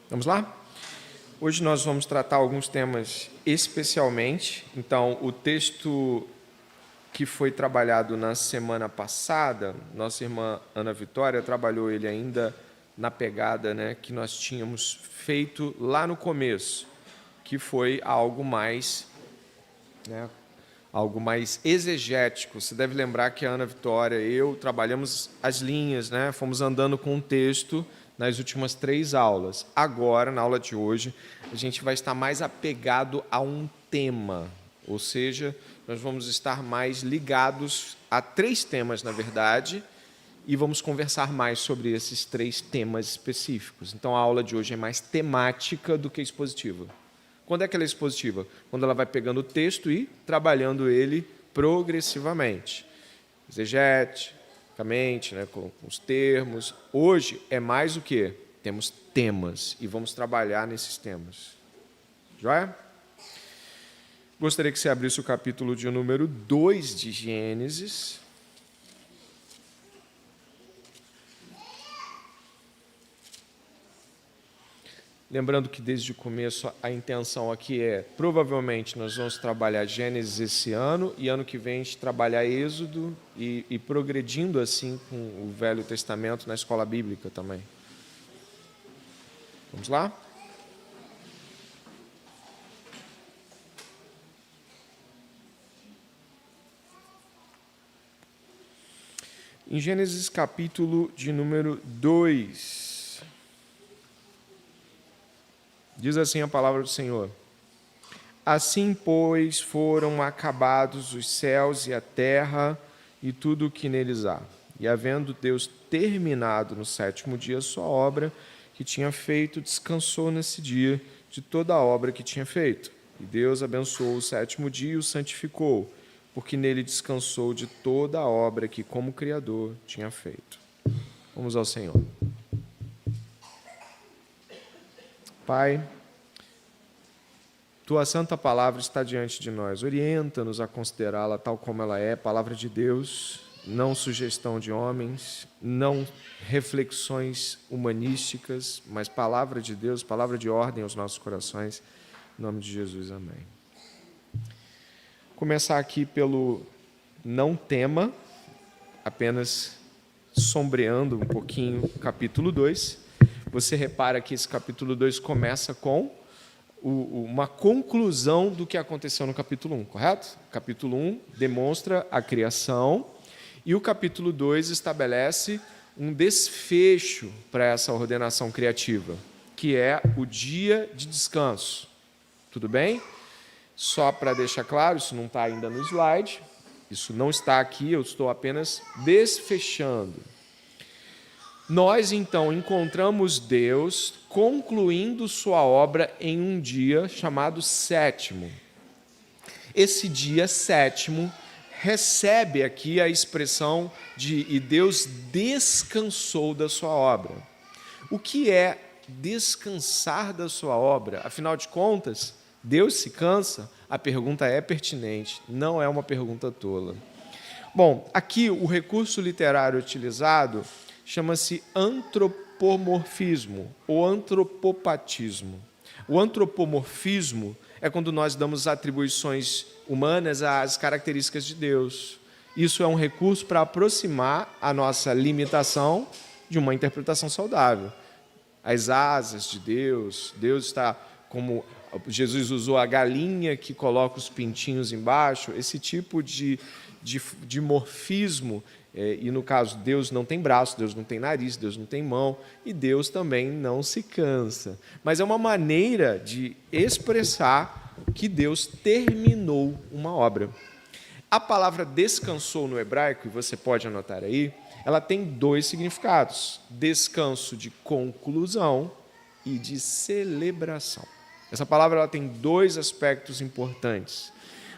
Vamos lá? Hoje nós vamos tratar alguns temas especialmente. Então, o texto que foi trabalhado na semana passada, nossa irmã Ana Vitória trabalhou ele ainda na pegada, que nós tínhamos feito lá no começo, que foi algo mais exegético. Você deve lembrar que a Ana Vitória e eu trabalhamos as linhas, fomos andando com o texto nas últimas 3 aulas. Agora, na aula de hoje, a gente vai estar mais apegado a um tema, ou seja, nós vamos estar mais ligados a 3 temas, na verdade, e vamos conversar mais sobre esses 3 temas específicos. Então, a aula de hoje é mais temática do que expositiva. Quando é que ela é expositiva? Quando ela vai pegando o texto e trabalhando ele progressivamente. Exegeticamente, com os termos. Hoje é mais o quê? Temos temas e vamos trabalhar nesses temas. Joia? Gostaria que você abrisse o capítulo de número 2 de Gênesis. Lembrando que desde o começo a intenção aqui provavelmente nós vamos trabalhar Gênesis esse ano e ano que vem a gente trabalhar Êxodo e progredindo assim com o Velho Testamento na escola bíblica também. Vamos lá? Em Gênesis capítulo de número 2, diz assim a palavra do Senhor: Assim, pois, foram acabados os céus e a terra e tudo o que neles há. E havendo Deus terminado no 7º dia a sua obra que tinha feito, descansou nesse dia de toda a obra que tinha feito. E Deus abençoou o 7º dia e o santificou, porque nele descansou de toda a obra que, como Criador, tinha feito. Vamos ao Senhor. Pai, Tua santa palavra está diante de nós. Orienta-nos a considerá-la tal como ela é, palavra de Deus, não sugestão de homens, não reflexões humanísticas, mas palavra de Deus, palavra de ordem aos nossos corações. Em nome de Jesus, amém. Vou começar aqui pelo não tema, apenas sombreando um pouquinho o capítulo 2. Você repara que esse capítulo 2 começa com uma conclusão do que aconteceu no capítulo 1, correto? O capítulo 1 demonstra a criação e o capítulo 2 estabelece um desfecho para essa ordenação criativa, que é o dia de descanso. Tudo bem? Só para deixar claro, isso não está ainda no slide, isso não está aqui, eu estou apenas desfechando. Nós, então, encontramos Deus concluindo sua obra em um dia chamado 7º. Esse dia 7º recebe aqui a expressão de "e Deus descansou da sua obra". O que é descansar da sua obra? Afinal de contas, Deus se cansa? A pergunta é pertinente, não é uma pergunta tola. Bom, aqui o recurso literário utilizado chama-se antropomorfismo ou antropopatismo. O antropomorfismo é quando nós damos atribuições humanas às características de Deus. Isso é um recurso para aproximar a nossa limitação de uma interpretação saudável. As asas de Deus, Deus está como Jesus usou a galinha que coloca os pintinhos embaixo, esse tipo de morfismo. E no caso, Deus não tem braço, Deus não tem nariz, Deus não tem mão, e Deus também não se cansa. Mas é uma maneira de expressar que Deus terminou uma obra. A palavra descansou no hebraico, e você pode anotar aí, ela tem 2 significados: descanso de conclusão e de celebração. Essa palavra ela tem 2 aspectos importantes.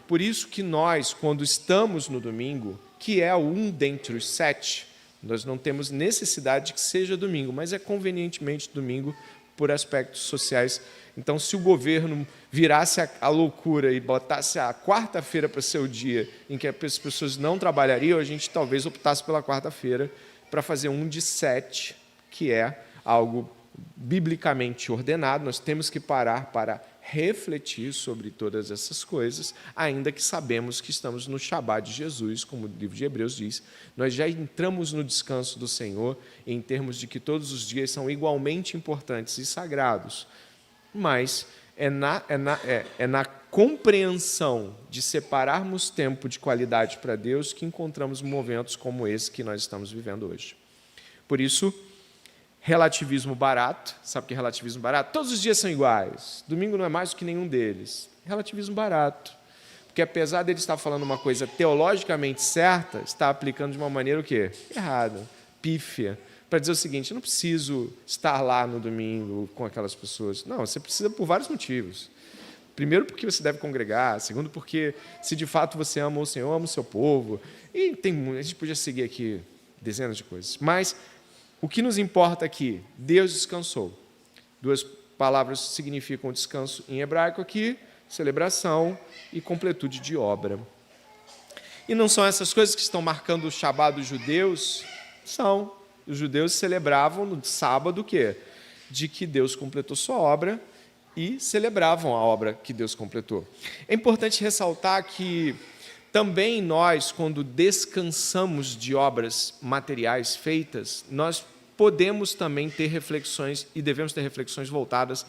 Por isso que nós, quando estamos no domingo, que é um dentre os 7, nós não temos necessidade de que seja domingo, mas é convenientemente domingo por aspectos sociais. Então, se o governo virasse a loucura e botasse a quarta-feira para ser o dia em que as pessoas não trabalhariam, a gente talvez optasse pela quarta-feira para fazer um de 7, que é algo biblicamente ordenado, nós temos que parar para refletir sobre todas essas coisas, ainda que sabemos que estamos no Shabá de Jesus, como o livro de Hebreus diz, nós já entramos no descanso do Senhor, em termos de que todos os dias são igualmente importantes e sagrados, mas é na compreensão de separarmos tempo de qualidade para Deus que encontramos momentos como esse que nós estamos vivendo hoje. Por isso, relativismo barato. Sabe o que é relativismo barato? Todos os dias são iguais. Domingo não é mais do que nenhum deles. Relativismo barato. Porque apesar dele estar falando uma coisa teologicamente certa, está aplicando de uma maneira o quê? Errada, pífia. Para dizer o seguinte, eu não preciso estar lá no domingo com aquelas pessoas. Não, você precisa por vários motivos. Primeiro, porque você deve congregar. Segundo, porque se de fato você ama o Senhor, ama o seu povo. E a gente podia seguir aqui dezenas de coisas. Mas o que nos importa aqui? Deus descansou. Duas palavras significam descanso em hebraico aqui, celebração e completude de obra. E não são essas coisas que estão marcando o Shabá dos judeus? São. Os judeus celebravam no sábado o quê? De que Deus completou sua obra e celebravam a obra que Deus completou. É importante ressaltar que também nós, quando descansamos de obras materiais feitas, nós podemos também ter reflexões e devemos ter reflexões voltadas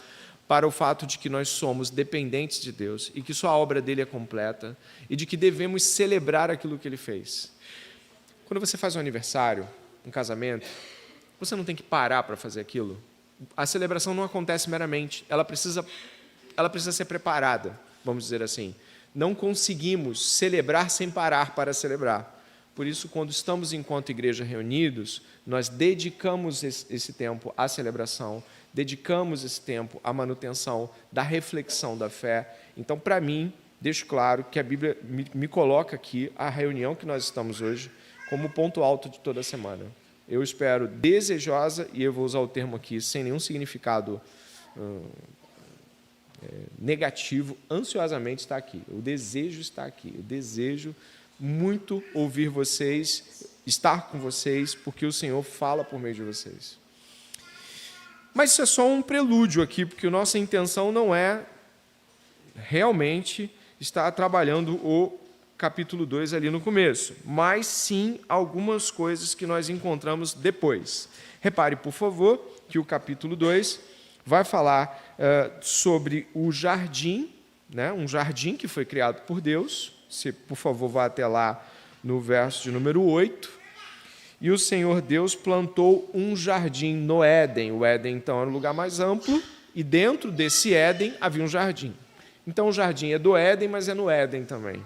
para o fato de que nós somos dependentes de Deus e que só a obra dele é completa e de que devemos celebrar aquilo que ele fez. Quando você faz um aniversário, um casamento, você não tem que parar para fazer aquilo. A celebração não acontece meramente, ela precisa ser preparada, vamos dizer assim. Não conseguimos celebrar sem parar para celebrar. Por isso, quando estamos enquanto igreja reunidos, nós dedicamos esse tempo à celebração, dedicamos esse tempo à manutenção da reflexão da fé. Então, para mim, deixo claro que a Bíblia me coloca aqui a reunião que nós estamos hoje como ponto alto de toda a semana. Eu espero desejosa, e eu vou usar o termo aqui sem nenhum significado negativo, ansiosamente está aqui. O desejo está aqui. Eu desejo muito ouvir vocês, estar com vocês, porque o Senhor fala por meio de vocês. Mas isso é só um prelúdio aqui, porque a nossa intenção não é realmente estar trabalhando o capítulo 2 ali no começo, mas sim algumas coisas que nós encontramos depois. Repare, por favor, que o capítulo 2 vai falar sobre o jardim, né? Um jardim que foi criado por Deus. Se, por favor, vá até lá no verso de número 8. E o Senhor Deus plantou um jardim no Éden. O Éden, então, era um lugar mais amplo, e dentro desse Éden havia um jardim. Então, o jardim é do Éden, mas é no Éden também.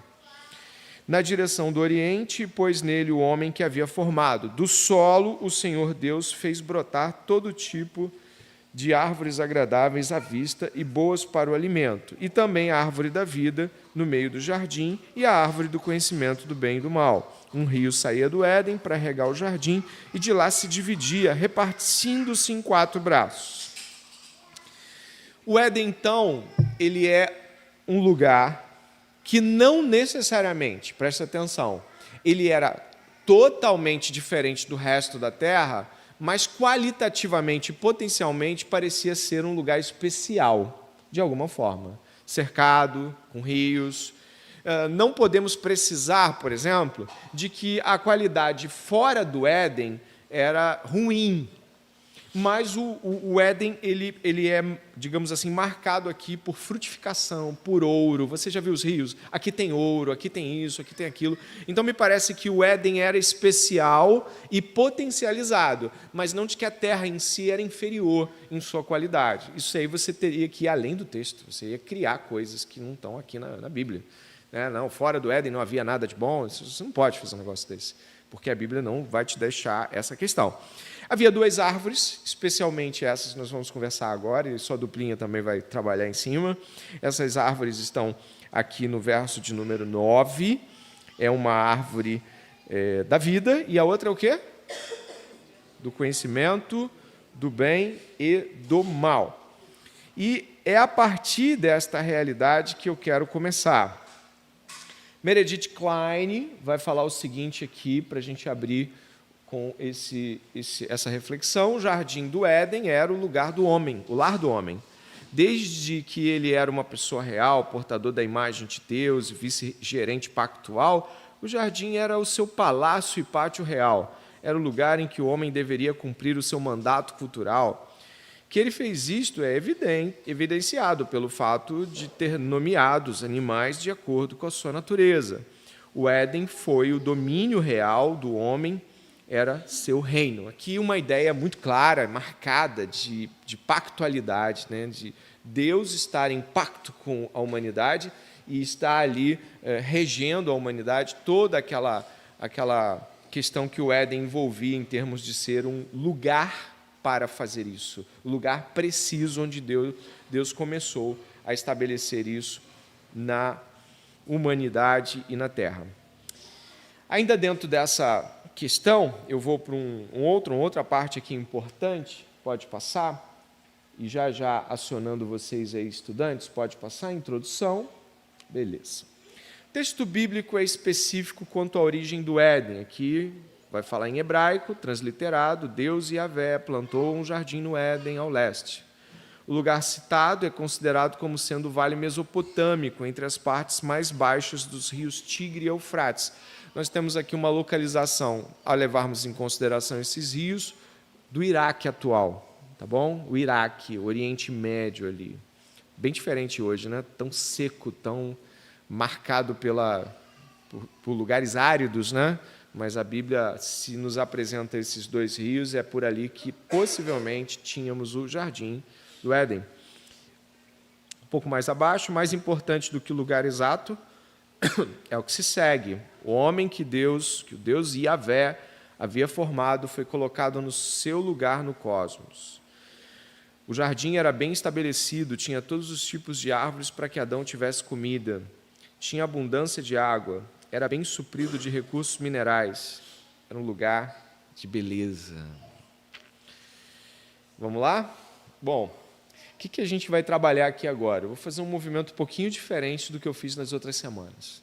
Na direção do Oriente, pôs nele o homem que havia formado. Do solo, o Senhor Deus fez brotar todo tipo de árvores agradáveis à vista e boas para o alimento, e também a árvore da vida no meio do jardim e a árvore do conhecimento do bem e do mal. Um rio saía do Éden para regar o jardim, e de lá se dividia, repartindo-se em 4 braços. O Éden, então, ele é um lugar que não necessariamente, presta atenção, ele era totalmente diferente do resto da terra, mas qualitativamente e potencialmente parecia ser um lugar especial, de alguma forma, cercado, com rios. Não podemos precisar, por exemplo, de que a qualidade fora do Éden era ruim, mas o Éden ele é, digamos assim, marcado aqui por frutificação, por ouro. Você já viu os rios? Aqui tem ouro, aqui tem isso, aqui tem aquilo. Então, me parece que o Éden era especial e potencializado, mas não de que a terra em si era inferior em sua qualidade. Isso aí você teria que ir além do texto, você ia criar coisas que não estão aqui na Bíblia. Não, fora do Éden não havia nada de bom, você não pode fazer um negócio desse, porque a Bíblia não vai te deixar essa questão. Havia 2 árvores, especialmente essas que nós vamos conversar agora, e sua duplinha também vai trabalhar em cima. Essas árvores estão aqui no verso de número 9. É uma árvore da vida, e a outra é o quê? Do conhecimento, do bem e do mal. E é a partir desta realidade que eu quero começar. Meredith Kline vai falar o seguinte aqui, para a gente abrir com essa reflexão. O jardim do Éden era o lugar do homem, o lar do homem. Desde que ele era uma pessoa real, portador da imagem de Deus, vice-gerente pactual, o jardim era o seu palácio e pátio real. Era o lugar em que o homem deveria cumprir o seu mandato cultural. Que ele fez isto é evidenciado pelo fato de ter nomeado os animais de acordo com a sua natureza. O Éden foi o domínio real do homem, era seu reino. Aqui uma ideia muito clara, marcada de pactualidade, né? De Deus estar em pacto com a humanidade e estar ali regendo a humanidade, toda aquela questão que o Éden envolvia em termos de ser um lugar para fazer isso, o lugar preciso onde Deus começou a estabelecer isso na humanidade e na Terra. Ainda dentro dessa questão, eu vou para uma outra parte aqui importante, pode passar, e já acionando vocês aí, estudantes, pode passar a introdução, beleza. O texto bíblico é específico quanto à origem do Éden, aqui vai falar em hebraico, transliterado, Deus Yahvé plantou um jardim no Éden ao leste. O lugar citado é considerado como sendo o vale mesopotâmico, entre as partes mais baixas dos rios Tigre e Eufrates. Nós temos aqui uma localização, a levarmos em consideração esses rios, do Iraque atual, tá bom? O Iraque, o Oriente Médio ali. Bem diferente hoje, né? Tão seco, tão marcado por lugares áridos, né? Mas a Bíblia, se nos apresenta esses dois rios, é por ali que possivelmente tínhamos o jardim do Éden. Um pouco mais abaixo, mais importante do que o lugar exato, é o que se segue. O homem que o Deus Yahvé havia formado foi colocado no seu lugar no cosmos. O jardim era bem estabelecido, tinha todos os tipos de árvores para que Adão tivesse comida, tinha abundância de água, era bem suprido de recursos minerais, era um lugar de beleza. Vamos lá? Bom, o que a gente vai trabalhar aqui agora? Eu vou fazer um movimento um pouquinho diferente do que eu fiz nas outras semanas.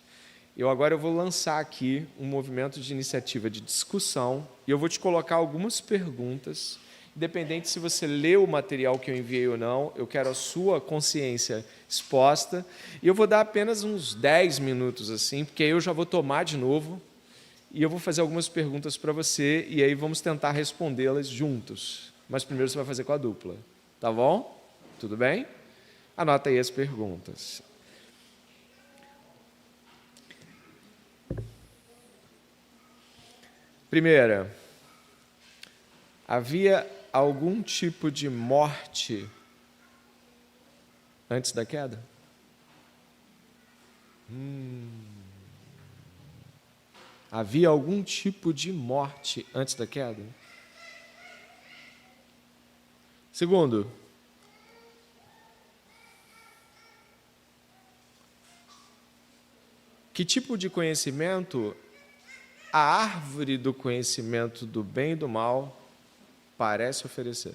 Agora eu vou lançar aqui um movimento de iniciativa de discussão e eu vou te colocar algumas perguntas. Independente se você leu o material que eu enviei ou não, eu quero a sua consciência exposta. E eu vou dar apenas uns 10 minutos, assim, porque aí eu já vou tomar de novo e eu vou fazer algumas perguntas para você e aí vamos tentar respondê-las juntos. Mas primeiro você vai fazer com a dupla, tá bom? Tudo bem? Anota aí as perguntas. Primeira, havia algum tipo de morte antes da queda? Havia algum tipo de morte antes da queda? Segundo, que tipo de conhecimento a árvore do conhecimento do bem e do mal parece oferecer?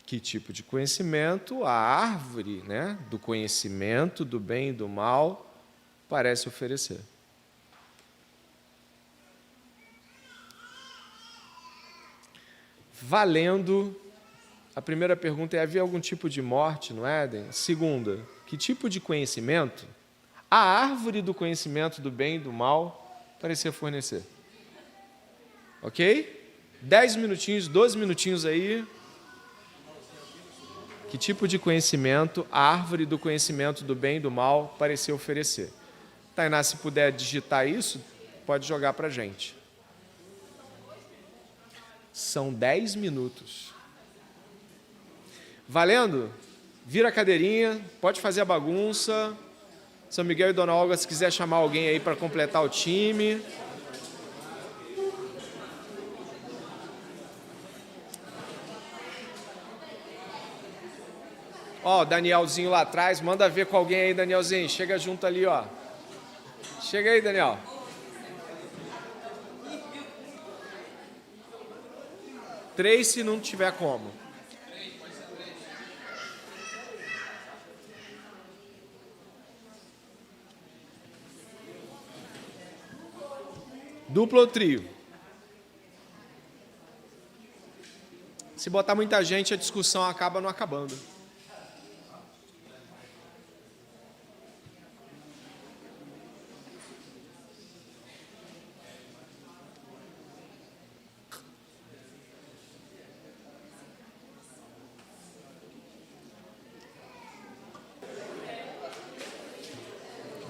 Que tipo de conhecimento a árvore, né, do conhecimento do bem e do mal parece oferecer? Valendo, a primeira pergunta é: havia algum tipo de morte no Éden? Segunda, que tipo de conhecimento a árvore do conhecimento do bem e do mal parecia fornecer? Ok? 10 minutinhos, 12 minutinhos aí. Que tipo de conhecimento a árvore do conhecimento do bem e do mal parecia oferecer? Tainá, se puder digitar isso, pode jogar para a gente. São 10 minutos. Valendo? Vira a cadeirinha, pode fazer a bagunça. São Miguel e Dona Olga, se quiser chamar alguém aí para completar o time. Ó, Danielzinho lá atrás, manda ver com alguém aí, Danielzinho. Chega junto ali, ó. Chega aí, Daniel. Três, se não tiver como. Duplo ou trio? Se botar muita gente, a discussão acaba não acabando.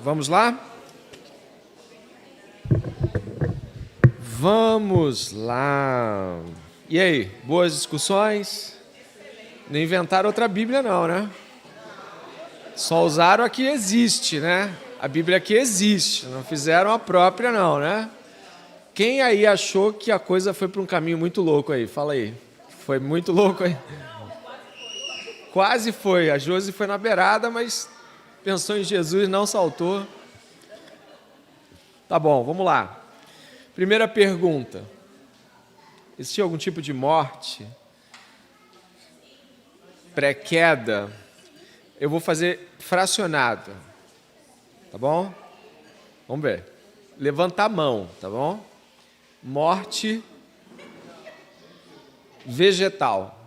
Vamos lá? Vamos lá. E aí, boas discussões? Não inventaram outra Bíblia não, né? Só usaram a que existe, né? A Bíblia que existe. Não fizeram a própria não, né? Quem aí achou que a coisa foi para um caminho muito louco aí? Fala aí. Foi muito louco aí? Quase foi. A Josi foi na beirada, mas pensou em Jesus, não saltou. Tá bom, vamos lá. Primeira pergunta. Existia algum tipo de morte pré-queda? Eu vou fazer fracionada. Tá bom? Vamos ver. Levanta a mão, tá bom? Morte vegetal.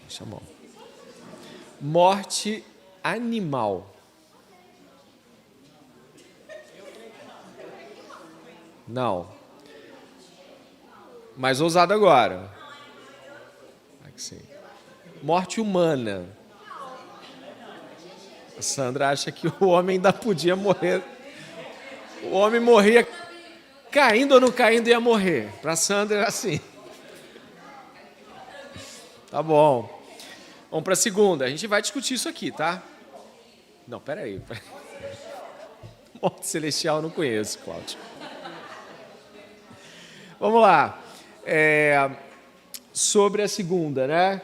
Deixa a mão. Morte animal. Não. Mais ousado agora. Sim. Morte humana. A Sandra acha que o homem ainda podia morrer. O homem morria caindo ou não caindo ia morrer. Para a Sandra era assim. Tá bom. Vamos para a segunda. A gente vai discutir isso aqui, tá? Não, peraí. Morte celestial eu não conheço, Cláudio. Vamos lá. Sobre a segunda, né?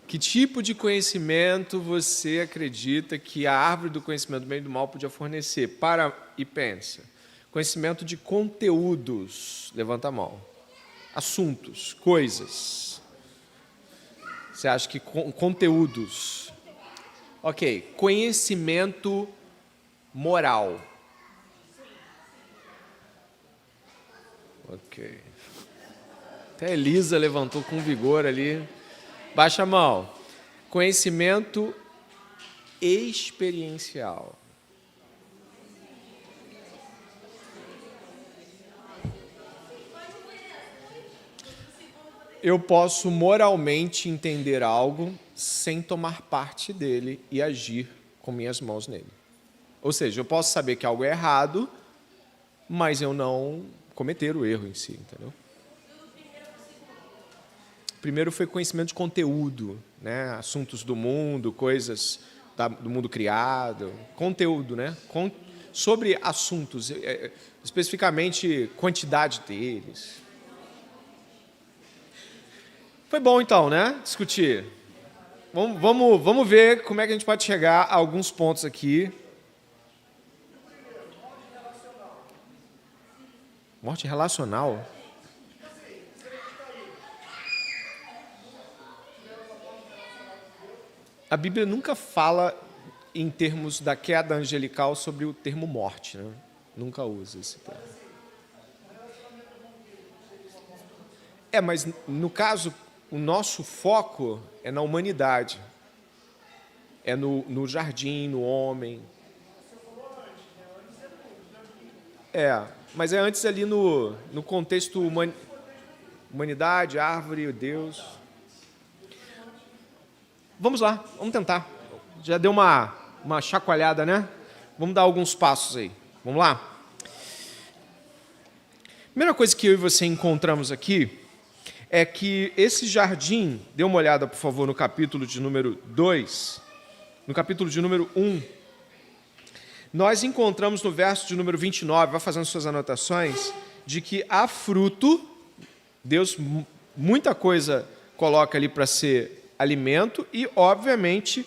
Que tipo de conhecimento você acredita que a árvore do conhecimento do bem e do mal podia fornecer? Para e pensa. Conhecimento de conteúdos. Levanta a mão. Assuntos, coisas. Você acha que conteúdos? Ok. Conhecimento moral. Ok. Até a Elisa levantou com vigor ali. Baixa a mão. Conhecimento experiencial. Eu posso moralmente entender algo sem tomar parte dele e agir com minhas mãos nele. Ou seja, eu posso saber que algo é errado, mas eu não cometer o erro em si, entendeu? Primeiro foi conhecimento de conteúdo, né? Assuntos do mundo, coisas do mundo criado, conteúdo, né? Sobre assuntos, especificamente quantidade deles. Foi bom então, né? Discutir. Vamos ver como é que a gente pode chegar a alguns pontos aqui. Morte relacional? A Bíblia nunca fala em termos da queda angelical sobre o termo morte, né? Nunca usa esse termo. Mas no caso, o nosso foco é na humanidade. É no jardim, no homem. Mas é antes ali no contexto humanidade, árvore, Deus. Vamos lá, vamos tentar. Já deu uma chacoalhada, né? Vamos dar alguns passos aí. Vamos lá? Primeira coisa que eu e você encontramos aqui é que esse jardim, dê uma olhada, por favor, no capítulo de número 2, no capítulo de número 1, nós encontramos no verso de número 29, vai fazendo suas anotações, de que há fruto, Deus muita coisa coloca ali para ser alimento e, obviamente,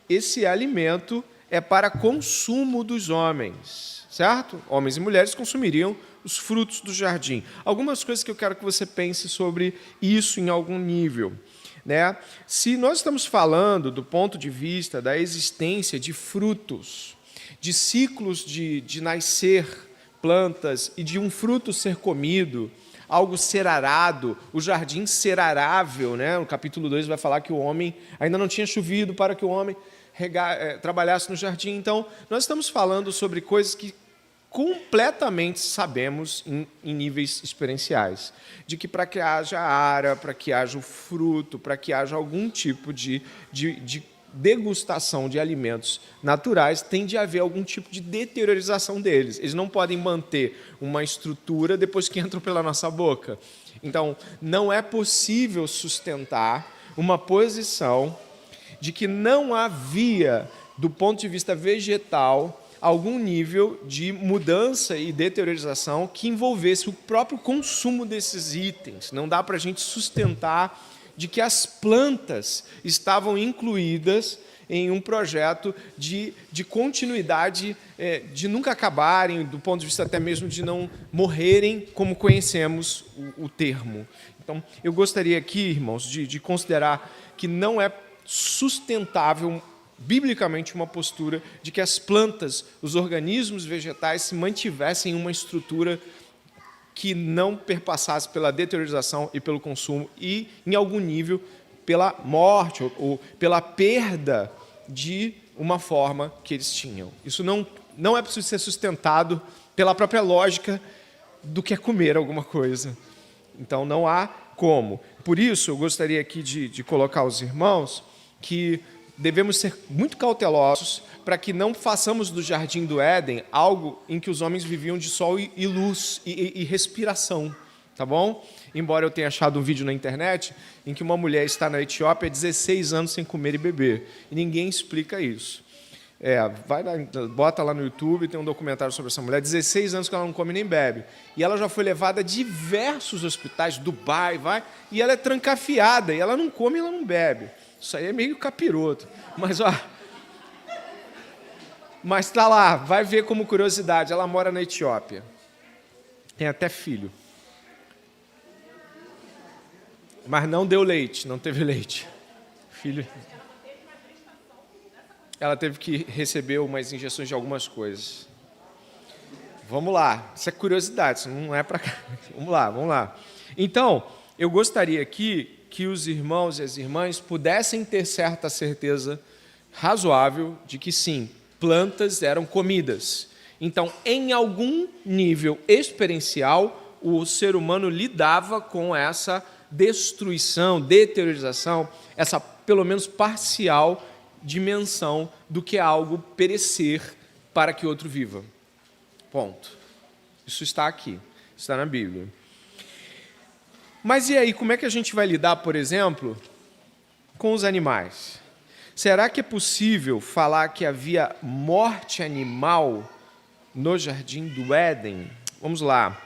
esse alimento é para consumo dos homens, certo? Homens e mulheres consumiriam os frutos do jardim. Algumas coisas que eu quero que você pense sobre isso em algum nível, né? Se nós estamos falando do ponto de vista da existência de frutos, de ciclos de nascer plantas e de um fruto ser comido, algo ser arado, o jardim ser arável, né? No capítulo 2 vai falar que o homem ainda não tinha chovido para que o homem trabalhasse no jardim. Então, nós estamos falando sobre coisas que completamente sabemos em níveis experienciais, de que para que haja ara, para que haja o fruto, para que haja algum tipo de degustação de alimentos naturais, tem de haver algum tipo de deteriorização deles. Eles não podem manter uma estrutura depois que entram pela nossa boca. Então, não é possível sustentar uma posição de que não havia, do ponto de vista vegetal, algum nível de mudança e deteriorização que envolvesse o próprio consumo desses itens. Não dá para a gente sustentar de que as plantas estavam incluídas em um projeto de continuidade, de nunca acabarem, do ponto de vista até mesmo de não morrerem, como conhecemos o termo. Então, eu gostaria aqui, irmãos, de considerar que não é sustentável, biblicamente, uma postura de que as plantas, os organismos vegetais, se mantivessem em uma estrutura que não perpassasse pela deteriorização e pelo consumo e, em algum nível, pela morte ou pela perda de uma forma que eles tinham. Isso não é preciso ser sustentado pela própria lógica do que é comer alguma coisa. Então, não há como. Por isso, eu gostaria aqui de colocar aos irmãos que devemos ser muito cautelosos para que não façamos do Jardim do Éden algo em que os homens viviam de sol e luz e respiração, tá bom? Embora eu tenha achado um vídeo na internet em que uma mulher está na Etiópia há 16 anos sem comer e beber, e ninguém explica isso. Vai lá, bota lá no YouTube, tem um documentário sobre essa mulher, 16 anos que ela não come nem bebe, e ela já foi levada a diversos hospitais, Dubai, e ela é trancafiada, e ela não come e ela não bebe. Isso aí é meio capiroto. Mas está lá, vai ver como curiosidade. Ela mora na Etiópia. Tem até filho. Mas não deu leite, não teve leite. Filho. Ela teve que receber umas injeções de algumas coisas. Vamos lá. Isso é curiosidade, isso não é para cá. Vamos lá. Então, eu gostaria aqui que os irmãos e as irmãs pudessem ter certa certeza razoável de que, sim, plantas eram comidas. Então, em algum nível experiencial, o ser humano lidava com essa destruição, deteriorização, essa, pelo menos parcial, dimensão do que é algo perecer para que outro viva. Ponto. Isso está aqui, está na Bíblia. Mas e aí, como é que a gente vai lidar, por exemplo, com os animais? Será que é possível falar que havia morte animal no Jardim do Éden? Vamos lá,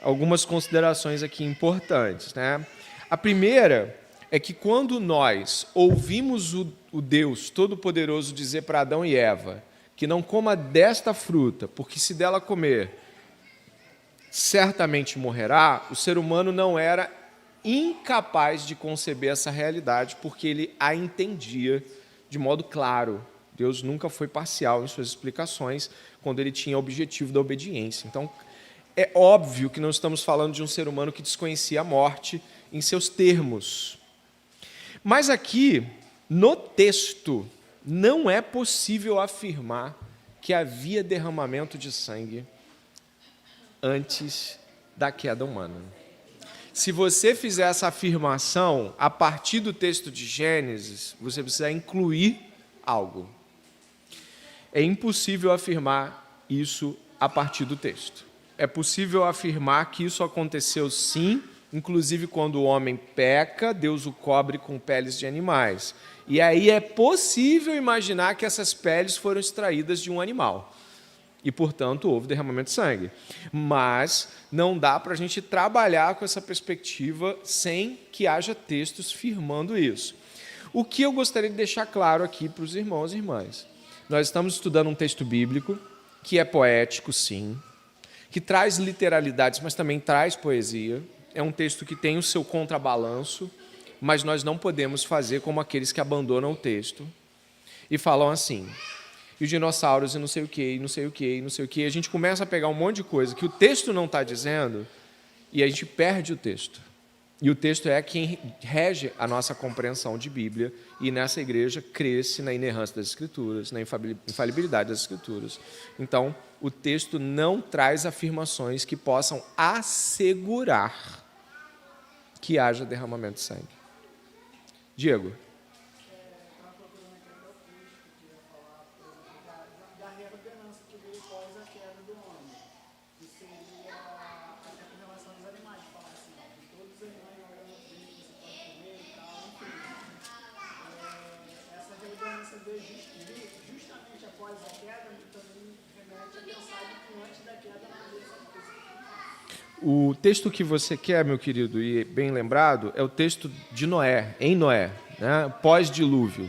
algumas considerações aqui importantes, né? A primeira é que quando nós ouvimos o Deus Todo-Poderoso dizer para Adão e Eva que não coma desta fruta, porque se dela comer, certamente morrerá, o ser humano não era incapaz de conceber essa realidade, porque ele a entendia de modo claro. Deus nunca foi parcial em suas explicações quando ele tinha o objetivo da obediência. Então, é óbvio que não estamos falando de um ser humano que desconhecia a morte em seus termos. Mas aqui, no texto, não é possível afirmar que havia derramamento de sangue antes da queda humana. Se você fizer essa afirmação a partir do texto de Gênesis, você precisa incluir algo. É impossível afirmar isso a partir do texto. É possível afirmar que isso aconteceu sim, inclusive quando o homem peca, Deus o cobre com peles de animais. E aí é possível imaginar que essas peles foram extraídas de um animal. E, portanto, houve derramamento de sangue. Mas não dá para a gente trabalhar com essa perspectiva sem que haja textos firmando isso. O que eu gostaria de deixar claro aqui para os irmãos e irmãs? Nós estamos estudando um texto bíblico que é poético, sim, que traz literalidades, mas também traz poesia. É um texto que tem o seu contrabalanço, mas nós não podemos fazer como aqueles que abandonam o texto e falam assim: e os dinossauros, e não sei o quê, e não sei o quê, e não sei o quê. A gente começa a pegar um monte de coisa que o texto não está dizendo e a gente perde o texto. E o texto é quem rege a nossa compreensão de Bíblia, e nessa igreja cresce na inerrância das Escrituras, na infalibilidade das Escrituras. Então, o texto não traz afirmações que possam assegurar que haja derramamento de sangue. Diego. O texto que você quer, meu querido, e bem lembrado, é o texto de Noé, em Noé, né? Pós-dilúvio.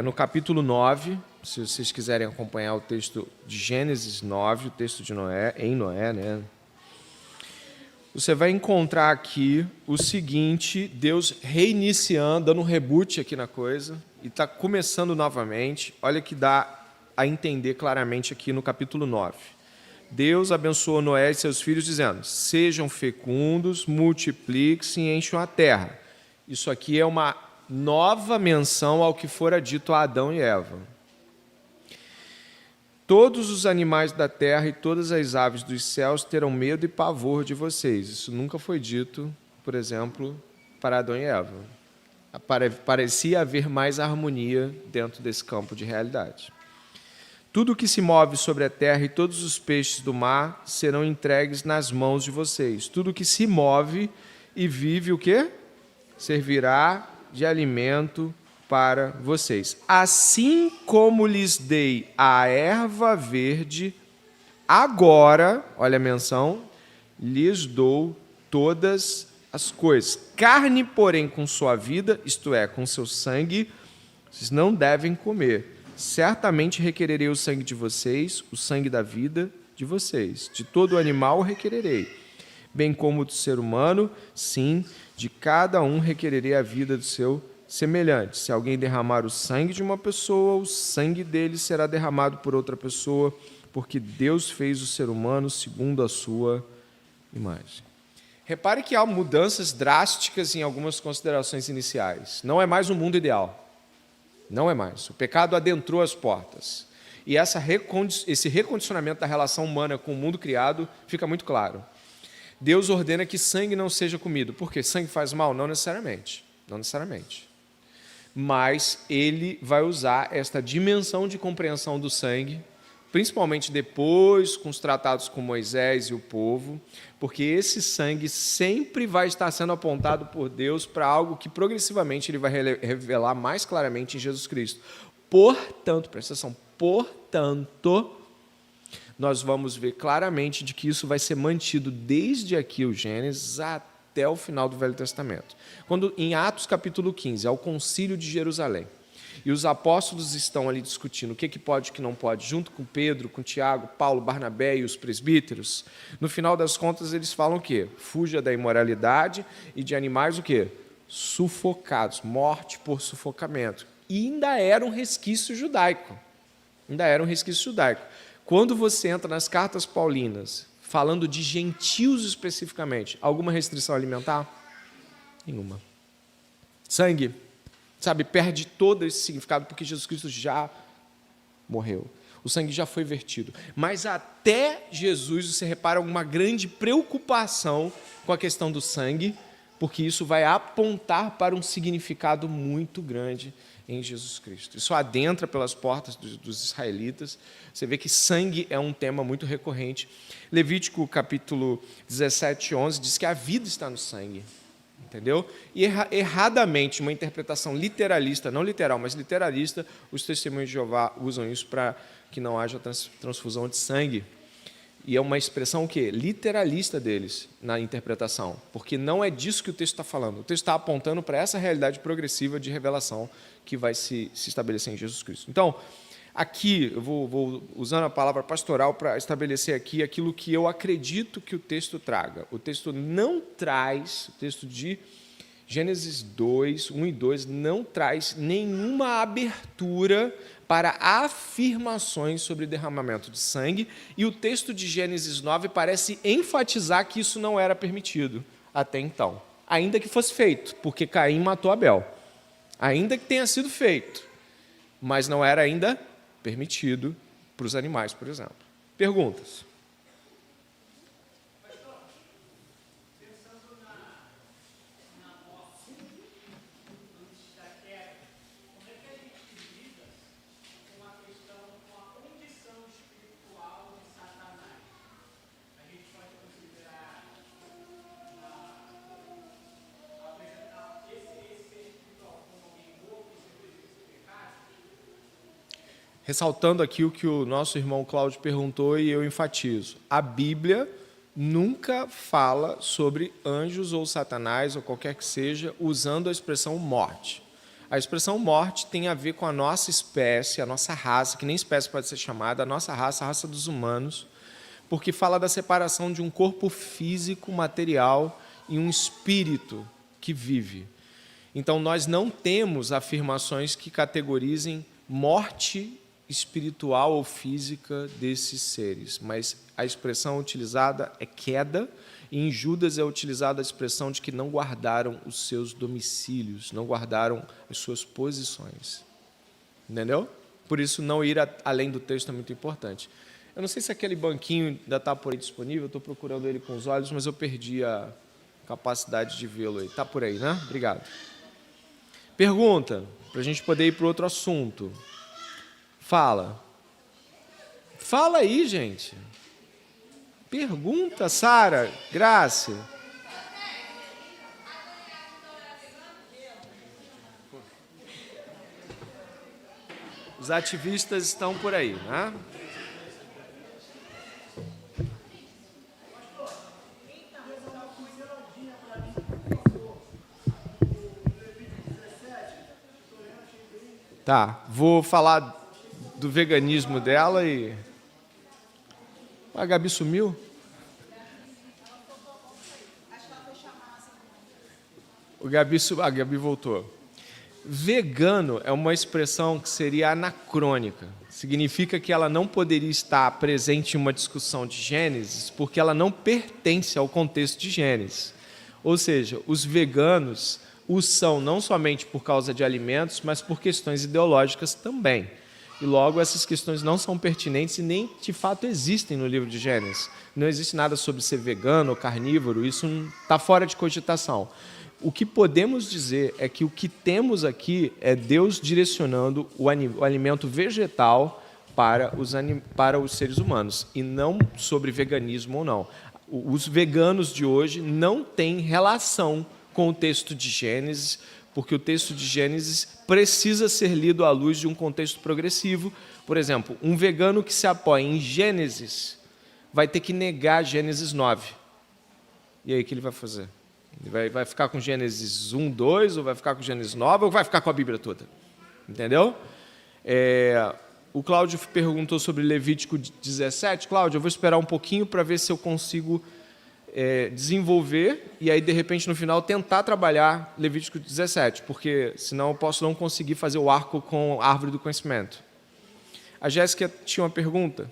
No capítulo 9, se vocês quiserem acompanhar o texto de Gênesis 9, o texto de Noé, em Noé, né? Você vai encontrar aqui o seguinte: Deus reiniciando, dando um reboot aqui na coisa, e está começando novamente. Olha que dá a entender claramente aqui no capítulo 9. Deus abençoou Noé e seus filhos, dizendo: sejam fecundos, multipliquem-se e encham a terra. Isso aqui é uma nova menção ao que fora dito a Adão e Eva. Todos os animais da terra e todas as aves dos céus terão medo e pavor de vocês. Isso nunca foi dito, por exemplo, para Adão e Eva. Parecia haver mais harmonia dentro desse campo de realidade. Tudo que se move sobre a terra e todos os peixes do mar serão entregues nas mãos de vocês. Tudo que se move e vive, o quê? Servirá de alimento para vocês. Assim como lhes dei a erva verde, agora, olha a menção, lhes dou todas as coisas. Carne, porém, com sua vida, isto é, com seu sangue, vocês não devem comer. Certamente requererei o sangue de vocês, o sangue da vida de vocês. De todo animal requererei, bem como do ser humano, sim, de cada um requererei a vida do seu semelhante. Se alguém derramar o sangue de uma pessoa, o sangue dele será derramado por outra pessoa, porque Deus fez o ser humano segundo a sua imagem. Repare que há mudanças drásticas em algumas considerações iniciais. Não é mais um mundo ideal. Não é mais. O pecado adentrou as portas. E esse recondicionamento da relação humana com o mundo criado fica muito claro. Deus ordena que sangue não seja comido. Por quê? Sangue faz mal? Não necessariamente. Não necessariamente. Mas ele vai usar esta dimensão de compreensão do sangue, principalmente depois com os tratados com Moisés e o povo, porque esse sangue sempre vai estar sendo apontado por Deus para algo que progressivamente ele vai revelar mais claramente em Jesus Cristo. Portanto, presta atenção, portanto, nós vamos ver claramente de que isso vai ser mantido desde aqui o Gênesis até o final do Velho Testamento. Quando em Atos capítulo 15, ao concílio de Jerusalém, e os apóstolos estão ali discutindo o que pode e o que não pode, junto com Pedro, com Tiago, Paulo, Barnabé e os presbíteros. No final das contas, eles falam o quê? Fuja da imoralidade e de animais o quê? Sufocados, morte por sufocamento. E ainda era um resquício judaico. Ainda era um resquício judaico. Quando você entra nas cartas paulinas, falando de gentios especificamente, alguma restrição alimentar? Nenhuma. Sangue. Sabe, perde todo esse significado porque Jesus Cristo já morreu. O sangue já foi vertido. Mas até Jesus, você repara uma grande preocupação com a questão do sangue, porque isso vai apontar para um significado muito grande em Jesus Cristo. Isso adentra pelas portas dos israelitas. Você vê que sangue é um tema muito recorrente. Levítico capítulo 17, 11 diz que a vida está no sangue. Entendeu? E erradamente, uma interpretação literalista, não literal, mas literalista, os testemunhos de Jeová usam isso para que não haja transfusão de sangue. E é uma expressão o quê? Literalista deles na interpretação, porque não é disso que o texto está falando. O texto está apontando para essa realidade progressiva de revelação que vai se estabelecer em Jesus Cristo. Então, aqui, eu vou usando a palavra pastoral para estabelecer aqui aquilo que eu acredito que o texto traga. O texto não traz, o texto de Gênesis 2, 1 e 2 não traz nenhuma abertura para afirmações sobre derramamento de sangue, e o texto de Gênesis 9 parece enfatizar que isso não era permitido até então, ainda que fosse feito, porque Caim matou Abel. Ainda que tenha sido feito, mas não era ainda permitido para os animais, por exemplo. Perguntas? Ressaltando aqui o que o nosso irmão Cláudio perguntou e eu enfatizo. A Bíblia nunca fala sobre anjos ou Satanás ou qualquer que seja usando a expressão morte. A expressão morte tem a ver com a nossa espécie, a nossa raça, que nem espécie pode ser chamada, a nossa raça, a raça dos humanos, porque fala da separação de um corpo físico, material e um espírito que vive. Então, nós não temos afirmações que categorizem morte espiritual ou física desses seres, mas a expressão utilizada é queda, e em Judas é utilizada a expressão de que não guardaram os seus domicílios, não guardaram as suas posições. Entendeu? Por isso, não ir além do texto é muito importante. Eu não sei se aquele banquinho ainda está por aí disponível, eu estou procurando ele com os olhos, mas eu perdi a capacidade de vê-lo aí. Está por aí, né? Obrigado. Pergunta, para a gente poder ir para outro assunto. Fala. Fala aí, gente. Pergunta, Sara, Graça. Os ativistas estão por aí, né? Tá, vou falar do veganismo dela e... A Gabi sumiu? A Gabi voltou. Vegano é uma expressão que seria anacrônica. Significa que ela não poderia estar presente em uma discussão de Gênesis porque ela não pertence ao contexto de Gênesis. Ou seja, os veganos o são não somente por causa de alimentos, mas por questões ideológicas também. E logo essas questões não são pertinentes e nem de fato existem no livro de Gênesis. Não existe nada sobre ser vegano ou carnívoro, isso está fora de cogitação. O que podemos dizer é que o que temos aqui é Deus direcionando o alimento vegetal para os seres humanos, e não sobre veganismo ou não. Os veganos de hoje não têm relação com o texto de Gênesis, porque o texto de Gênesis precisa ser lido à luz de um contexto progressivo. Por exemplo, um vegano que se apoia em Gênesis vai ter que negar Gênesis 9. E aí, o que ele vai fazer? Ele vai ficar com Gênesis 1, 2, ou vai ficar com Gênesis 9, ou vai ficar com a Bíblia toda? Entendeu? O Cláudio perguntou sobre Levítico 17. Cláudio, eu vou esperar um pouquinho para ver se eu consigo desenvolver e aí, de repente, no final, tentar trabalhar Levítico 17, porque senão eu posso não conseguir fazer o arco com a árvore do conhecimento. A Jéssica tinha uma pergunta.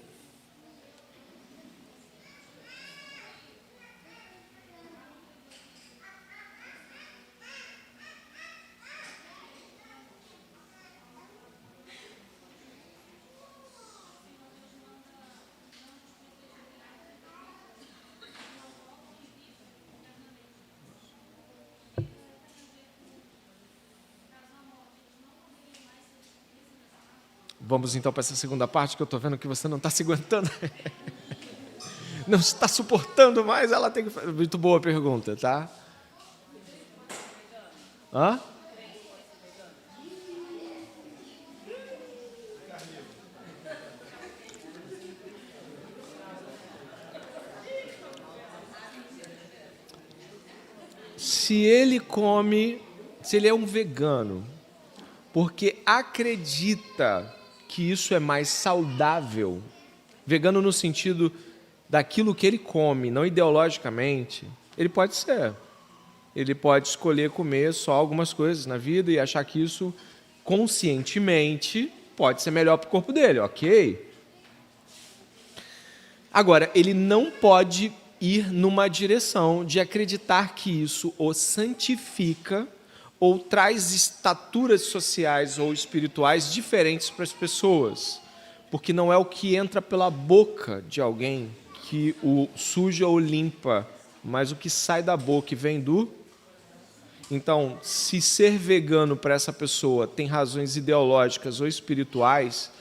Vamos então para essa segunda parte, que eu estou vendo que você não está se aguentando. Não está suportando mais, ela tem que fazer. Muito boa a pergunta, tá? Hã? Se ele é um vegano, porque acredita que isso é mais saudável, vegano no sentido daquilo que ele come, não ideologicamente, ele pode ser. ele pode escolher comer só algumas coisas na vida e achar que isso, conscientemente, pode ser melhor para o corpo dele, ok? Agora, ele não pode ir numa direção de acreditar que isso o santifica ou traz estaturas sociais ou espirituais diferentes para as pessoas, porque não é o que entra pela boca de alguém que o suja ou limpa, mas o que sai da boca e vem do... Então, se ser vegano para essa pessoa tem razões ideológicas ou espirituais,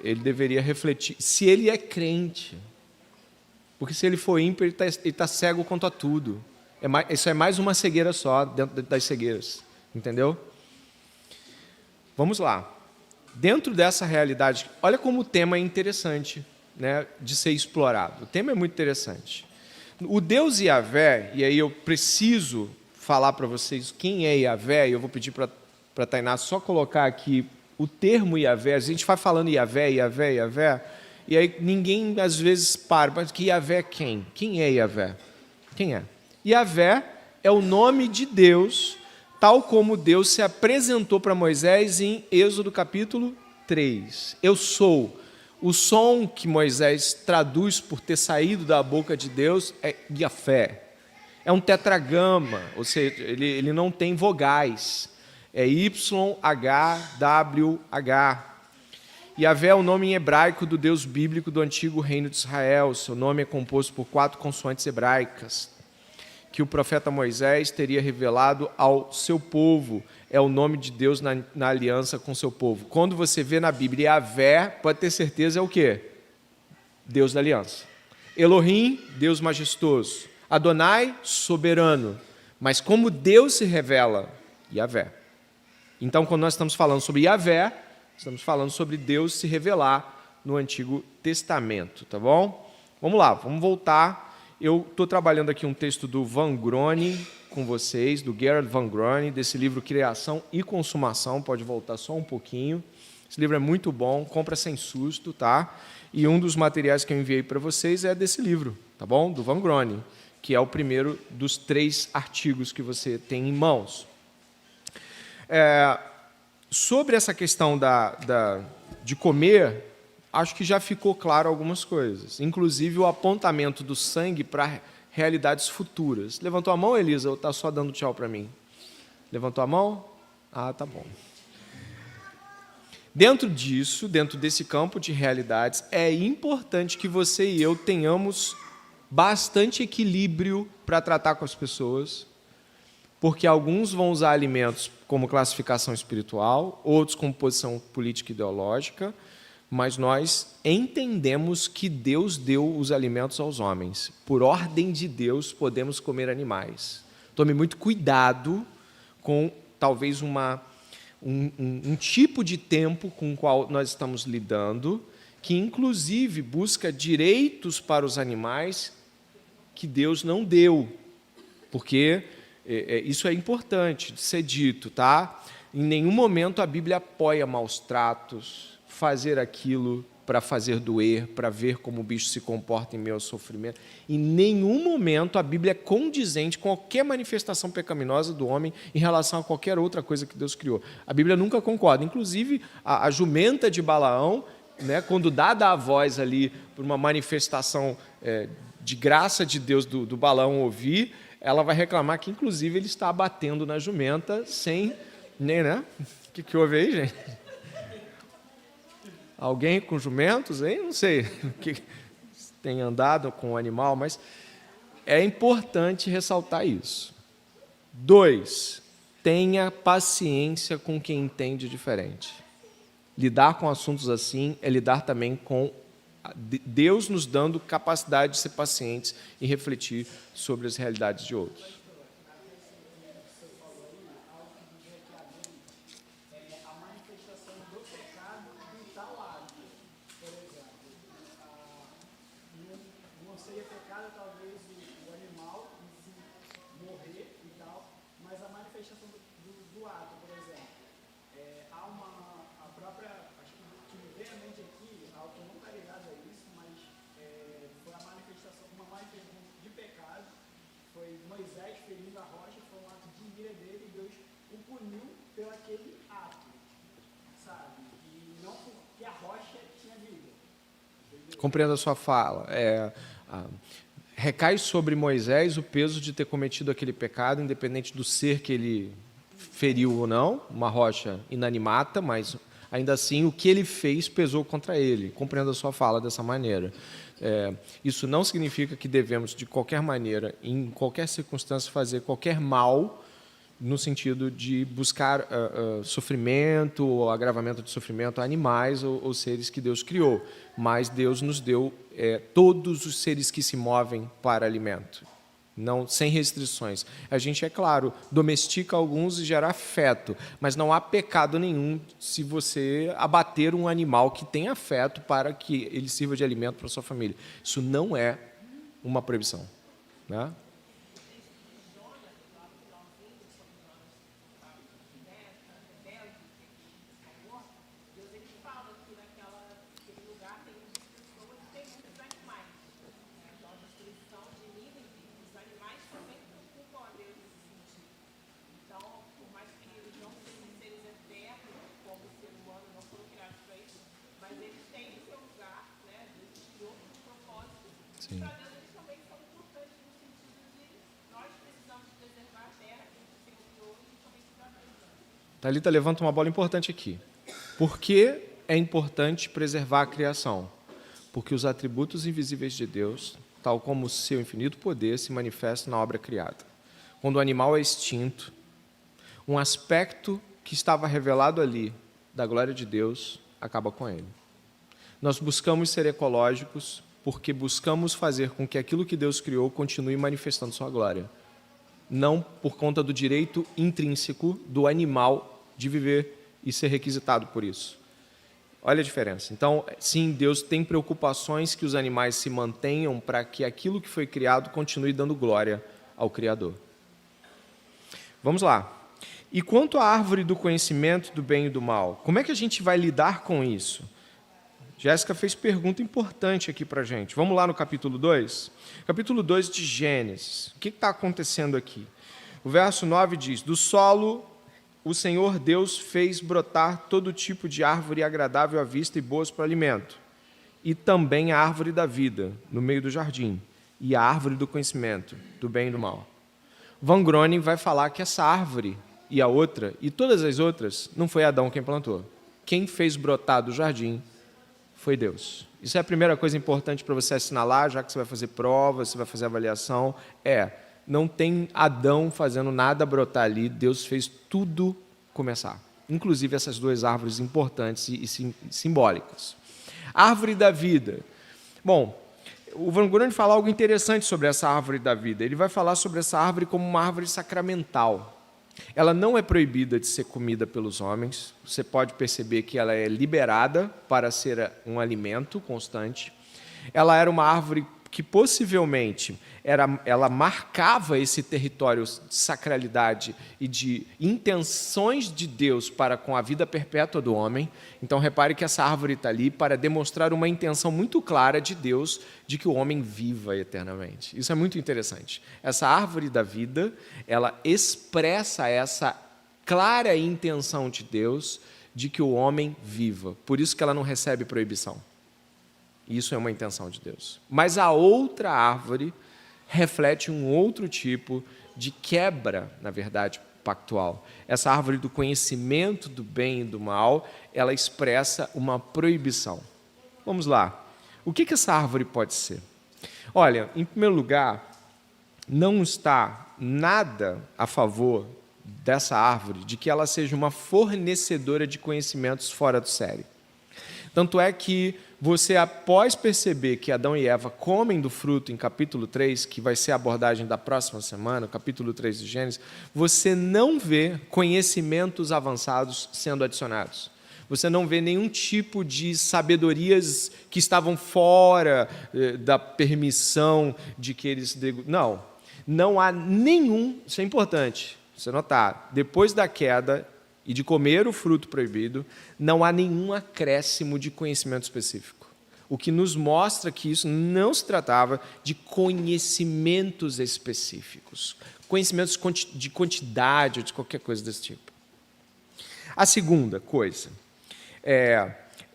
ele deveria refletir. Se ele é crente, porque se ele for ímpio, ele está cego quanto a tudo. Isso é mais uma cegueira só, dentro das cegueiras. Entendeu? Vamos lá. Dentro dessa realidade, olha como o tema é interessante, né, de ser explorado. O tema é muito interessante. O Deus Yahvé, e aí eu preciso falar para vocês quem é Yahvé, e eu vou pedir para a Tainá só colocar aqui o termo Yahvé. A gente vai falando Yahvé, Yahvé, Yahvé, e aí ninguém às vezes para, mas que Yahvé é quem? Quem é Yahvé? Quem é? Yahvé é o nome de Deus, tal como Deus se apresentou para Moisés em Êxodo capítulo 3. Eu sou. O som que Moisés traduz por ter saído da boca de Deus é Yahvé. É um tetragrama, ou seja, ele não tem vogais. É YHWH. Yahvé é o nome em hebraico do Deus bíblico do antigo reino de Israel. Seu nome é composto por 4 consoantes hebraicas, que o profeta Moisés teria revelado ao seu povo. É o nome de Deus na aliança com o seu povo. Quando você vê na Bíblia Yahvé, pode ter certeza é o quê? Deus da aliança. Elohim, Deus majestoso. Adonai, soberano. Mas como Deus se revela? Yahvé. Então, quando nós estamos falando sobre Yahvé, estamos falando sobre Deus se revelar no Antigo Testamento, tá bom? Vamos lá, vamos voltar. Eu estou trabalhando aqui um texto do Van Grone com vocês, do Gerard Van Grone, desse livro Criação e Consumação. Pode voltar só um pouquinho. Esse livro é muito bom, compra sem susto, tá? E um dos materiais que eu enviei para vocês é desse livro, tá bom? Do Van Grone, que é o primeiro dos 3 artigos que você tem em mãos. Sobre essa questão de comer, acho que já ficou claro algumas coisas, inclusive o apontamento do sangue para realidades futuras. Levantou a mão, Elisa, ou está só dando tchau para mim? Levantou a mão? Ah, tá bom. Dentro disso, dentro desse campo de realidades, é importante que você e eu tenhamos bastante equilíbrio para tratar com as pessoas, porque alguns vão usar alimentos como classificação espiritual, outros como posição política e ideológica, mas nós entendemos que Deus deu os alimentos aos homens. Por ordem de Deus, podemos comer animais. Tome muito cuidado com, talvez, um tipo de tempo com o qual nós estamos lidando, que, inclusive, busca direitos para os animais que Deus não deu, porque isso é importante de ser dito, tá? Em nenhum momento a Bíblia apoia maus tratos, fazer aquilo para fazer doer, para ver como o bicho se comporta em meio ao sofrimento. Em nenhum momento a Bíblia é condizente com qualquer manifestação pecaminosa do homem em relação a qualquer outra coisa que Deus criou. A Bíblia nunca concorda. Inclusive, a jumenta de Balaão, né, quando dada a voz ali por uma manifestação de graça de Deus do Balaão ouvir, ela vai reclamar que, inclusive, ele está abatendo na jumenta sem... né? O que houve aí, gente? Alguém com jumentos, hein? Não sei que tem andado com o animal, mas é importante ressaltar isso. 2, tenha paciência com quem entende diferente. Lidar com assuntos assim é lidar também com Deus nos dando capacidade de ser pacientes e refletir sobre as realidades de outros. Foi Moisés ferindo a rocha foi um ato de ira dele e Deus o puniu pelo aquele ato, sabe? E não porque a rocha tinha vida. Compreendo a sua fala. Recai sobre Moisés o peso de ter cometido aquele pecado, independente do ser que ele feriu ou não, uma rocha inanimata, mas ainda assim o que ele fez pesou contra ele. Compreendo a sua fala dessa maneira. Isso não significa que devemos, de qualquer maneira, em qualquer circunstância, fazer qualquer mal, no sentido de buscar sofrimento ou agravamento de sofrimento a animais ou seres que Deus criou. Mas Deus nos deu todos os seres que se movem para alimento, não, sem restrições. A gente, é claro, domestica alguns e gera afeto, mas não há pecado nenhum se você abater um animal que tem afeto para que ele sirva de alimento para a sua família. Isso não é uma proibição, né? Sim. Thalita levanta uma bola importante aqui. Por que é importante preservar a criação? Porque os atributos invisíveis de Deus, tal como o seu infinito poder, se manifestam na obra criada. Quando o animal é extinto, um aspecto que estava revelado ali da glória de Deus acaba com ele. Nós buscamos ser ecológicos porque buscamos fazer com que aquilo que Deus criou continue manifestando sua glória. Não por conta do direito intrínseco do animal de viver e ser requisitado por isso. Olha a diferença. Então, sim, Deus tem preocupações que os animais se mantenham para que aquilo que foi criado continue dando glória ao Criador. Vamos lá. E quanto à árvore do conhecimento do bem e do mal, como é que a gente vai lidar com isso? Jéssica fez pergunta importante aqui para a gente. Vamos lá no capítulo 2? Capítulo 2 de Gênesis. O que está acontecendo aqui? O verso 9 diz: do solo o Senhor Deus fez brotar todo tipo de árvore agradável à vista e boas para o alimento, e também a árvore da vida, no meio do jardim, e a árvore do conhecimento, do bem e do mal. Van Groningen vai falar que essa árvore e a outra, e todas as outras, não foi Adão quem plantou. Quem fez brotar do jardim foi Deus. Isso é a primeira coisa importante para você assinalar, já que você vai fazer prova, você vai fazer avaliação, não tem Adão fazendo nada brotar ali, Deus fez tudo começar. Inclusive essas duas árvores importantes e simbólicas. Árvore da vida. Bom, o Van Groningen fala algo interessante sobre essa árvore da vida. Ele vai falar sobre essa árvore como uma árvore sacramental. Ela não é proibida de ser comida pelos homens. Você pode perceber que ela é liberada para ser um alimento constante. Ela era uma árvore que possivelmente ela marcava esse território de sacralidade e de intenções de Deus para com a vida perpétua do homem. Então, repare que essa árvore está ali para demonstrar uma intenção muito clara de Deus de que o homem viva eternamente. Isso é muito interessante. Essa árvore da vida, ela expressa essa clara intenção de Deus de que o homem viva. Por isso que ela não recebe proibição. Isso é uma intenção de Deus. Mas a outra árvore reflete um outro tipo de quebra, na verdade, pactual. Essa árvore do conhecimento do bem e do mal, ela expressa uma proibição. Vamos lá. O que essa árvore pode ser? Olha, em primeiro lugar, não está nada a favor dessa árvore de que ela seja uma fornecedora de conhecimentos fora do sério. Tanto é que você, após perceber que Adão e Eva comem do fruto em capítulo 3, que vai ser a abordagem da próxima semana, capítulo 3 de Gênesis, você não vê conhecimentos avançados sendo adicionados. Você não vê nenhum tipo de sabedorias que estavam fora da permissão de que eles... Não há nenhum, isso é importante, você notar, depois da queda e de comer o fruto proibido, não há nenhum acréscimo de conhecimento específico. o que nos mostra que isso não se tratava de conhecimentos específicos, conhecimentos de quantidade ou de qualquer coisa desse tipo. A segunda coisa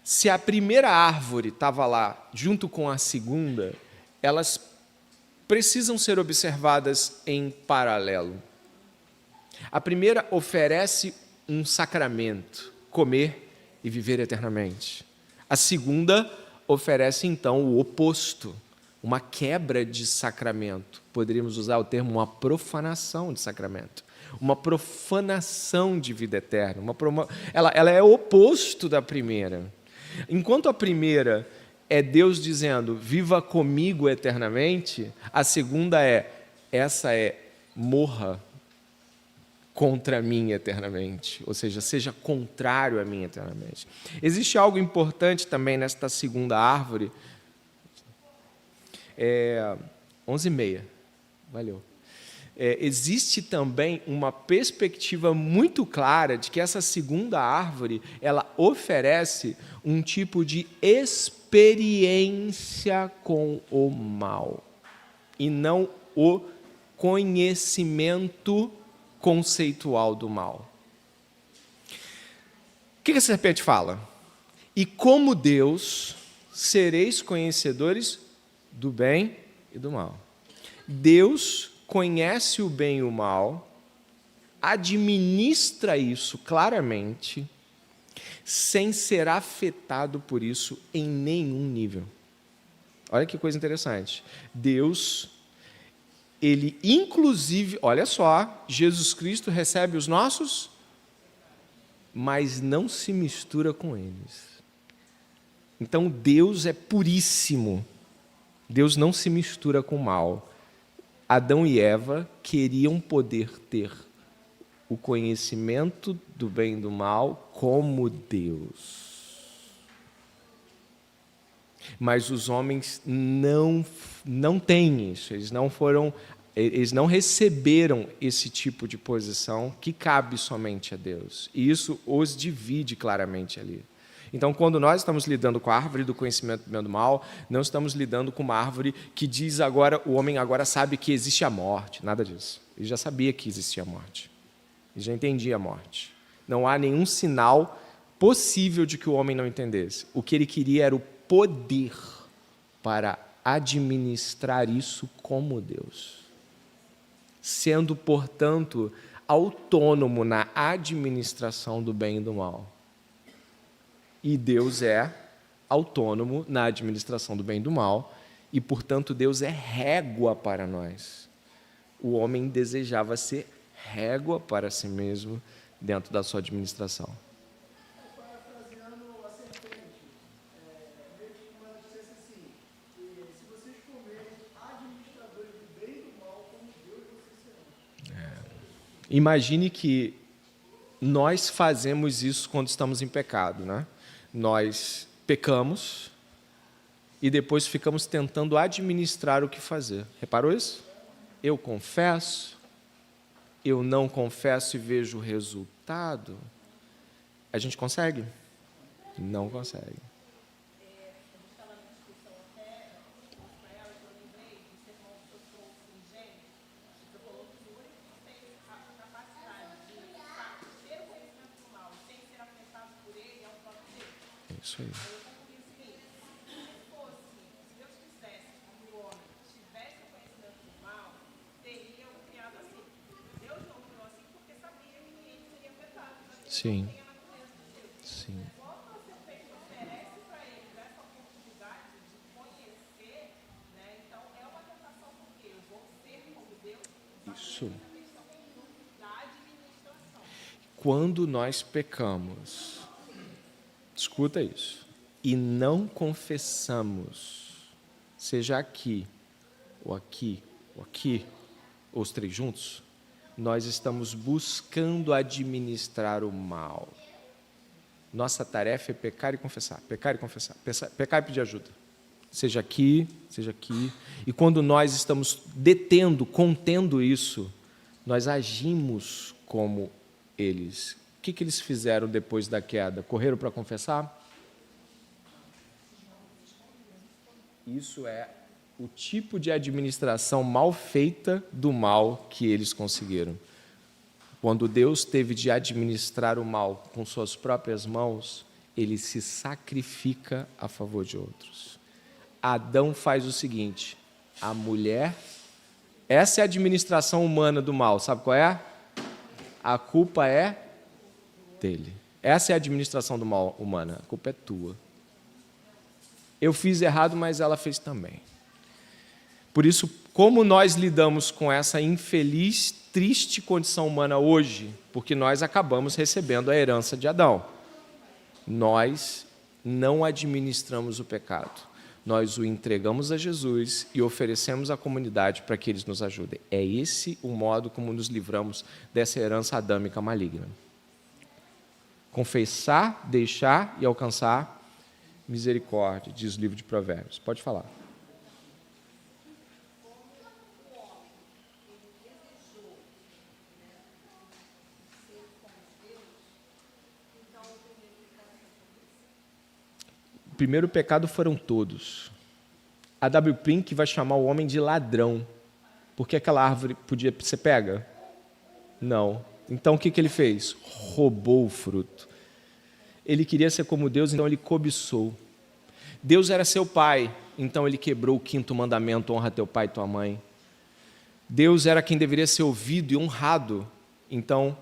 se a primeira árvore estava lá junto com a segunda, elas precisam ser observadas em paralelo. A primeira oferece um sacramento, comer e viver eternamente. A segunda oferece, então, o oposto, uma quebra de sacramento. Poderíamos usar o termo uma profanação de sacramento, uma profanação de vida eterna. Ela é o oposto da primeira. Enquanto a primeira é Deus dizendo, viva comigo eternamente, a segunda morra contra mim eternamente, ou seja, seja contrário a mim eternamente. Existe algo importante também nesta segunda árvore, 11h30, valeu. Existe também uma perspectiva muito clara de que essa segunda árvore, ela oferece um tipo de experiência com o mal, e não o conhecimento conceitual do mal. O que a serpente fala? E como Deus, sereis conhecedores do bem e do mal. Deus conhece o bem e o mal, administra isso claramente, sem ser afetado por isso em nenhum nível. Olha que coisa interessante. Deus, ele inclusive, olha só, Jesus Cristo recebe os nossos, mas não se mistura com eles. Então Deus é puríssimo. Deus não se mistura com o mal. Adão e Eva queriam poder ter o conhecimento do bem e do mal como Deus. Mas os homens não têm isso, eles não receberam esse tipo de posição que cabe somente a Deus. E isso os divide claramente ali. Então, quando nós estamos lidando com a árvore do conhecimento do bem e do mal, não estamos lidando com uma árvore que diz agora, o homem agora sabe que existe a morte. Nada disso. Ele já sabia que existia a morte. Ele já entendia a morte. Não há nenhum sinal possível de que o homem não entendesse. O que ele queria era o poder para administrar isso como Deus. Sendo, portanto, autônomo na administração do bem e do mal. E Deus é autônomo na administração do bem e do mal, e, portanto, Deus é régua para nós. O homem desejava ser régua para si mesmo dentro da sua administração. Parafraseando a serpente, meio que uma dissesse assim, se vocês comerem administradores do bem e do mal, como Deus vocês serão. Imagine que nós fazemos isso quando estamos em pecado, né? Nós pecamos e depois ficamos tentando administrar o que fazer. Reparou isso? Eu confesso, eu não confesso e vejo o resultado. A gente consegue? Não consegue. Isso aí. Sim. Sim. Isso. Quando nós pecamos, escuta isso, e não confessamos, seja aqui, ou aqui, ou aqui, ou os três juntos, nós estamos buscando administrar o mal. Nossa tarefa é pecar e confessar, pecar e confessar, pecar e pedir ajuda. Seja aqui, seja aqui. E quando nós estamos contendo isso, nós agimos como eles. O que eles fizeram depois da queda? Correram para confessar? Isso é o tipo de administração mal feita do mal que eles conseguiram. Quando Deus teve de administrar o mal com suas próprias mãos, ele se sacrifica a favor de outros. Adão faz o seguinte: a mulher, essa é a administração humana do mal, sabe qual é? A culpa é dele. Essa é a administração do mal humana, a culpa é tua. Eu fiz errado, mas ela fez também. Por isso, como nós lidamos com essa infeliz, triste condição humana hoje? Porque nós acabamos recebendo a herança de Adão. Nós não administramos o pecado. Nós o entregamos a Jesus e oferecemos à comunidade para que eles nos ajudem. É esse o modo como nos livramos dessa herança adâmica maligna. Confessar, deixar e alcançar misericórdia, diz o livro de Provérbios. Pode falar. O primeiro pecado foram todos. A W. Pink vai chamar o homem de ladrão, porque aquela árvore podia ser pega? Não. Então o que ele fez? Roubou o fruto. Ele queria ser como Deus, então ele cobiçou. Deus era seu pai, então ele quebrou o 5º mandamento: honra teu pai e tua mãe. Deus era quem deveria ser ouvido e honrado, então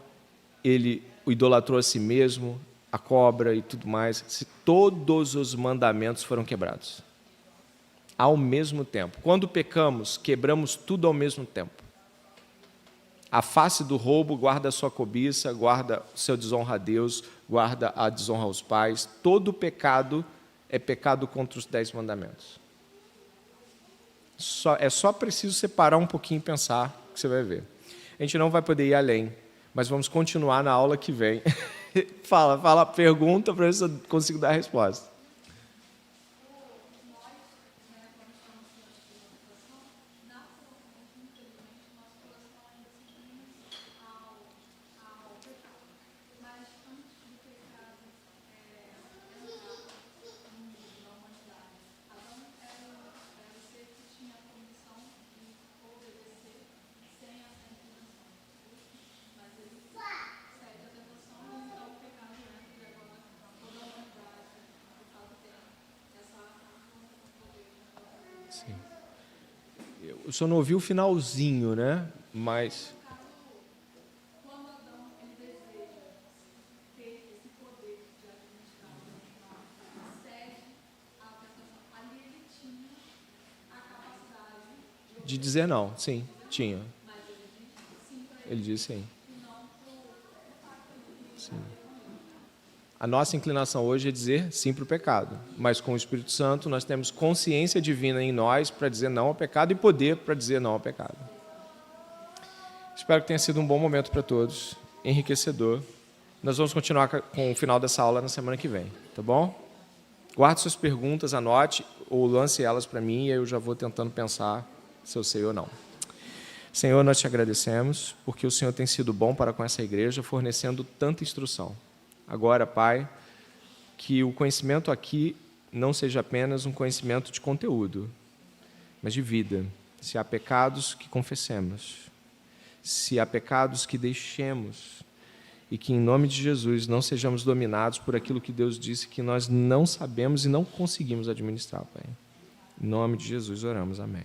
ele o idolatrou a si mesmo, a cobra e tudo mais. Todos os mandamentos foram quebrados ao mesmo tempo. Quando pecamos, quebramos tudo ao mesmo tempo. A face do roubo guarda a sua cobiça, guarda o seu desonra a Deus, guarda a desonra aos pais. Todo pecado é pecado contra os 10 mandamentos. É só preciso separar um pouquinho e pensar, que você vai ver. A gente não vai poder ir além, mas vamos continuar na aula que vem. Fala, pergunta para ver se eu consigo dar a resposta. Sim. Eu só não ouvi o finalzinho, né? Mas... Quando Adão ele deseja ter esse poder de administrar cede à tentação, ali ele tinha a capacidade de dizer não, sim, tinha. mas ele disse sim para Ele disse sim. e não para Sim. A nossa inclinação hoje é dizer sim para o pecado, mas com o Espírito Santo nós temos consciência divina em nós para dizer não ao pecado e poder para dizer não ao pecado. Espero que tenha sido um bom momento para todos, enriquecedor. Nós vamos continuar com o final dessa aula na semana que vem, tá bom? Guarde suas perguntas, anote ou lance elas para mim e eu já vou tentando pensar se eu sei ou não. Senhor, nós te agradecemos porque o Senhor tem sido bom para com essa igreja, fornecendo tanta instrução. Agora, Pai, que o conhecimento aqui não seja apenas um conhecimento de conteúdo, mas de vida. Se há pecados, que confessemos. Se há pecados, que deixemos. E que, em nome de Jesus, não sejamos dominados por aquilo que Deus disse que nós não sabemos e não conseguimos administrar, Pai. Em nome de Jesus, oramos. Amém.